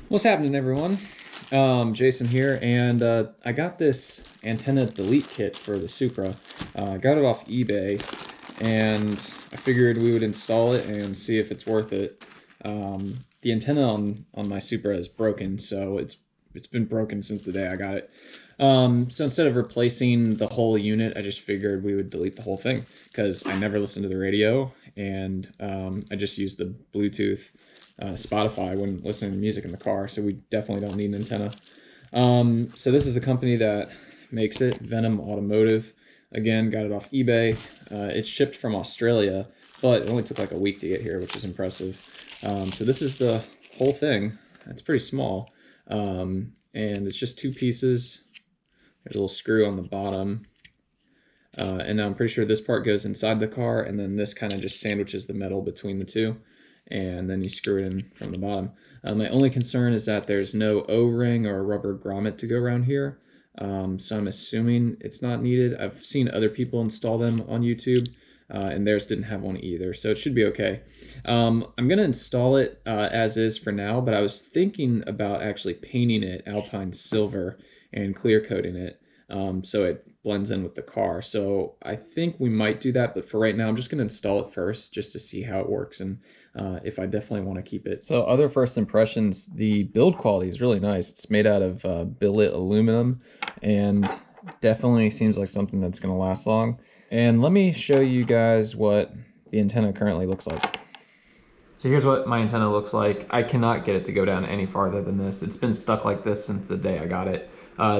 What's happening, everyone? Jason here, and I got this antenna delete kit for the Supra. I got it off eBay, and I figured we would install it and see if it's worth it. The antenna on my Supra is broken, so it's been broken since the day I got it. So instead of replacing the whole unit, I just figured we would delete the whole thing because I never listened to the radio, and I just used the Bluetooth Spotify when listening to music in the car, so we definitely don't need an antenna. So this is the company that makes it, Venom Automotive. Again, got it off eBay. It's shipped from Australia, but it only took like a week to get here, which is impressive. So this is the whole thing. It's pretty small, and it's just two pieces. There's a little screw on the bottom, and I'm pretty sure this part goes inside the car, and then this kind of just sandwiches the metal between the two, and then you screw it in from the bottom. My only concern is that there's no O-ring or a rubber grommet to go around here, so I'm assuming it's not needed. I've seen other people install them on YouTube, and theirs didn't have one either, so it should be okay. I'm going to install it as is for now, but I was thinking about actually painting it Alpine silver and clear coating it so it blends in with the car. So I think we might do that, but for right now I'm just going to install it first just to see how it works and if I definitely want to keep it. So other first impressions, the build quality is really nice. It's made out of billet aluminum and definitely seems like something that's going to last long. And let me show you guys what the antenna currently looks like. So here's what my antenna looks like. I cannot get it to go down any farther than this. It's been stuck like this since the day I got it.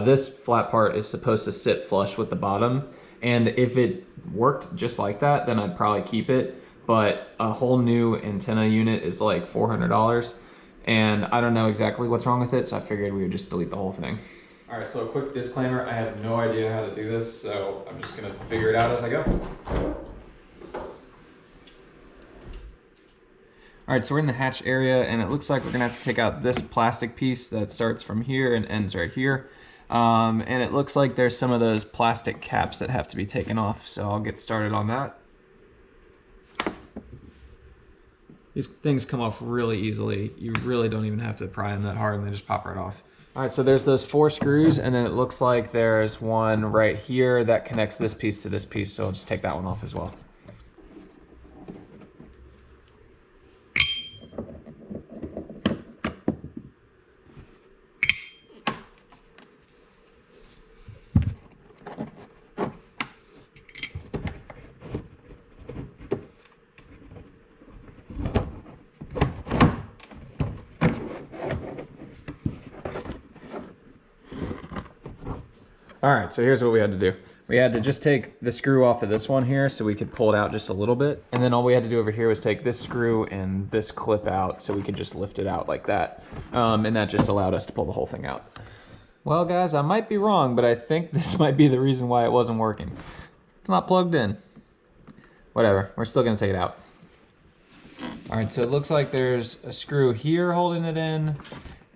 This flat part is supposed to sit flush with the bottom, and if it worked just like that, then I'd probably keep it, but a whole new antenna unit is like $400, and I don't know exactly what's wrong with it, so I figured we would just delete the whole thing. All right, so a quick disclaimer, I have no idea how to do this, so I'm just gonna figure it out as I go. All right, so we're in the hatch area, and it looks like we're gonna have to take out this plastic piece that starts from here and ends right here. And it looks like there's some of those plastic caps that have to be taken off, so I'll get started on that. These things come off really easily. You really don't even have to pry them that hard, and they just pop right off. All right, so there's those 4 screws, and then it looks like there's one right here that connects this piece to this piece, so I'll just take that one off as well. All right, so here's what we had to do. We had to just take the screw off of this one here so we could pull it out just a little bit. And then all we had to do over here was take this screw and this clip out so we could just lift it out like that. And that just allowed us to pull the whole thing out. Well, guys, I might be wrong, but I think this might be the reason why it wasn't working. It's not plugged in. Whatever, we're still gonna take it out. All right, so it looks like there's a screw here holding it in,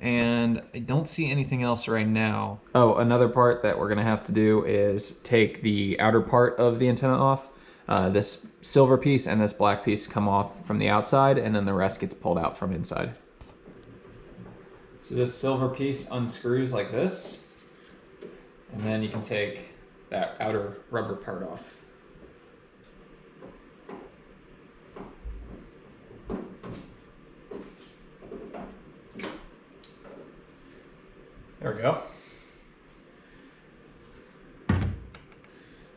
and I don't see anything else right now. Oh, another part that we're gonna have to do is take the outer part of the antenna off. This silver piece and this black piece come off from the outside, and then the rest gets pulled out from inside. So this silver piece unscrews like this, and then you can take that outer rubber part off. There we go.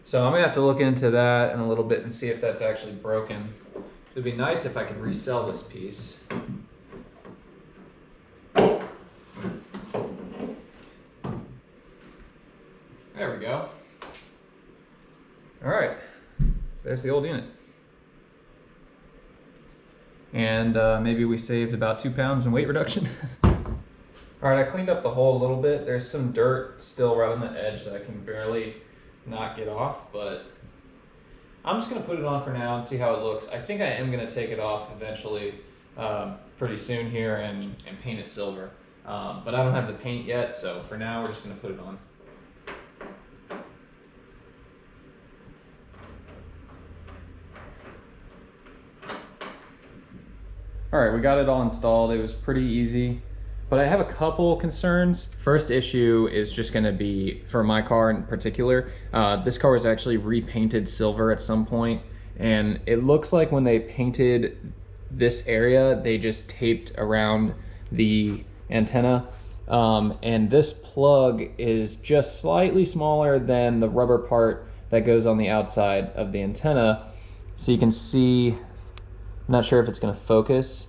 So I'm gonna have to look into that in a little bit and see if that's actually broken. It'd be nice if I could resell this piece. There we go. All right, there's the old unit. And maybe we saved about 2 pounds in weight reduction. All right, I cleaned up the hole a little bit. There's some dirt still right on the edge that I can barely not get off, but I'm just gonna put it on for now and see how it looks. I think I am gonna take it off eventually pretty soon here and paint it silver. But I don't have the paint yet, so for now we're just gonna put it on. All right, we got it all installed. It was pretty easy. But I have a couple concerns. First issue is just gonna be, for my car in particular, this car was actually repainted silver at some point, and it looks like when they painted this area, they just taped around the antenna. And this plug is just slightly smaller than the rubber part that goes on the outside of the antenna. So you can see, I'm not sure if it's gonna focus,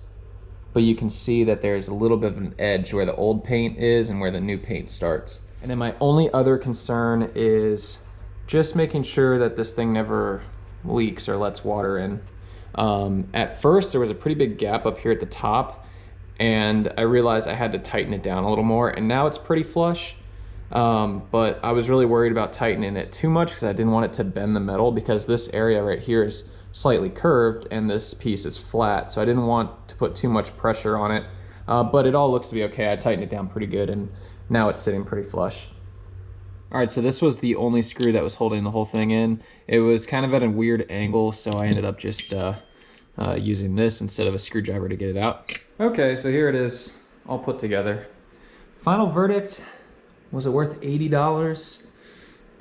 but you can see that there's a little bit of an edge where the old paint is and where the new paint starts. And then my only other concern is just making sure that this thing never leaks or lets water in. At first there was a pretty big gap up here at the top, and I realized I had to tighten it down a little more, and now it's pretty flush. But I was really worried about tightening it too much because I didn't want it to bend the metal, because this area right here is slightly curved and this piece is flat, so I didn't want to put too much pressure on it. But it all looks to be okay. I tightened it down pretty good, and now it's sitting pretty flush. All right, so this was the only screw that was holding the whole thing in. It was kind of at a weird angle, so I ended up just using this instead of a screwdriver to get it out. Okay, so here it is, all put together. Final verdict, was it worth $80?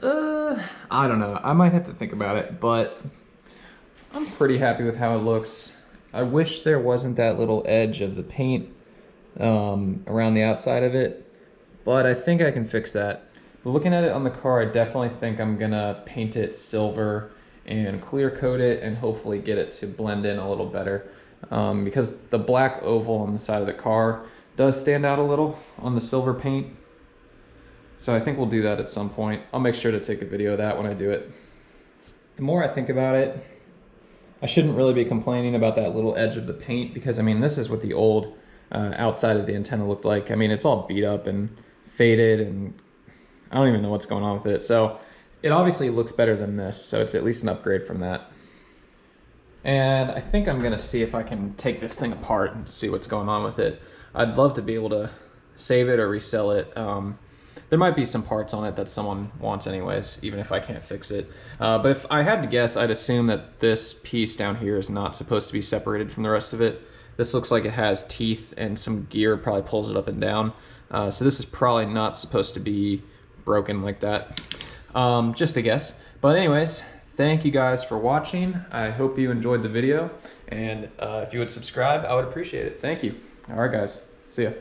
I don't know, I might have to think about it, but I'm pretty happy with how it looks. I wish there wasn't that little edge of the paint around the outside of it, but I think I can fix that. But looking at it on the car, I definitely think I'm gonna paint it silver and clear coat it and hopefully get it to blend in a little better. Because the black oval on the side of the car does stand out a little on the silver paint. So I think we'll do that at some point. I'll make sure to take a video of that when I do it. The more I think about it, I shouldn't really be complaining about that little edge of the paint, because I mean, this is what the old outside of the antenna looked like. I mean, it's all beat up and faded, and I don't even know what's going on with it. So it obviously looks better than this, so it's at least an upgrade from that. And I think I'm gonna see if I can take this thing apart and see what's going on with it. I'd love to be able to save it or resell it. There might be some parts on it that someone wants anyways, even if I can't fix it. But if I had to guess, I'd assume that this piece down here is not supposed to be separated from the rest of it. This looks like it has teeth and some gear probably pulls it up and down. So this is probably not supposed to be broken like that. Just a guess. But anyways, thank you guys for watching. I hope you enjoyed the video, and if you would subscribe, I would appreciate it. Thank you. All right, guys. See ya.